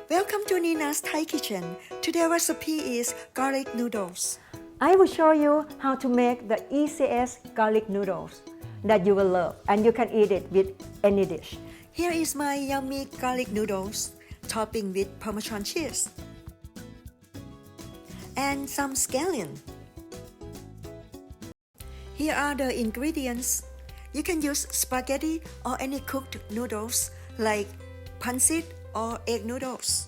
Welcome to Neena's Thai Kitchen. Today's recipe is garlic noodles. I will show you how to make the easiest garlic noodles that you will love, and you can eat it with any dish. Here is my yummy garlic noodles, topping with Parmesan cheese and some scallion. Here are the ingredients. You can use spaghetti or any cooked noodles like pancit or egg noodles.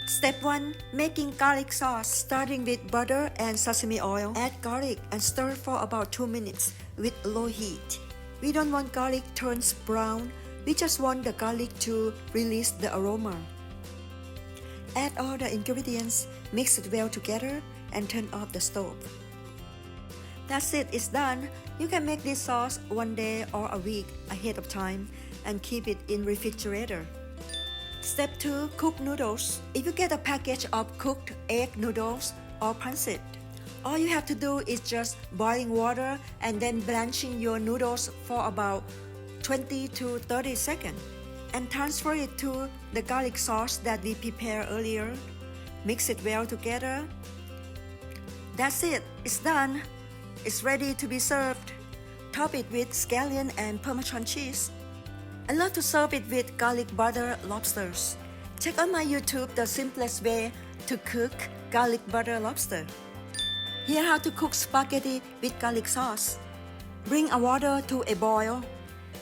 Step 1. Making garlic sauce. Starting with butter and sesame oil. Add garlic and stir for about 2 minutes with low heat. We don't want garlic turns brown. We just want the garlic to release the aroma. Add all the ingredients, mix it well together, and turn off the stove. That's it, it's done. You can make this sauce one day or a week ahead of time and keep it in refrigerator. Step 2. Cook noodles. If you get a package of cooked egg noodles or pancit, all you have to do is just boiling water and then blanching your noodles for about 20 to 30 seconds and transfer it to the garlic sauce that we prepared earlier. Mix it well together. That's it, it's done. It's ready to be served. Top it with scallion and Parmesan cheese. I love to serve it with garlic butter lobsters. Check on my YouTube the simplest way to cook garlic butter lobster. Here how to cook spaghetti with garlic sauce. Bring a water to a boil.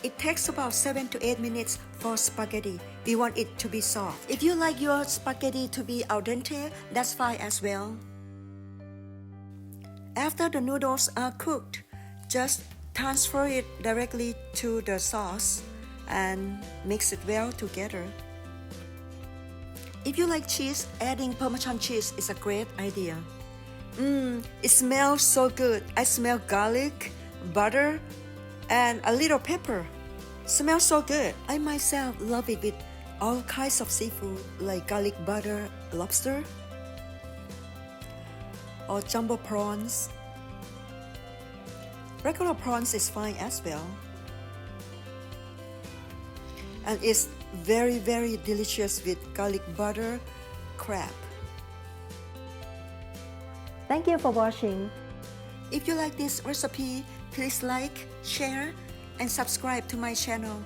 It takes about 7 to 8 minutes for spaghetti. We want it to be soft. If you like your spaghetti to be al dente, that's fine as well. After the noodles are cooked, just transfer it directly to the sauce and mix it well together. If you like cheese, adding Parmesan cheese is a great idea. It smells so good. I smell garlic, butter, and a little pepper. Smells so good. I myself love it with all kinds of seafood like garlic butter lobster or jumbo prawns. Regular prawns is fine as well. And it's very delicious with garlic butter crab. Thank you for watching. If you like this recipe, please like, share, and subscribe to my channel.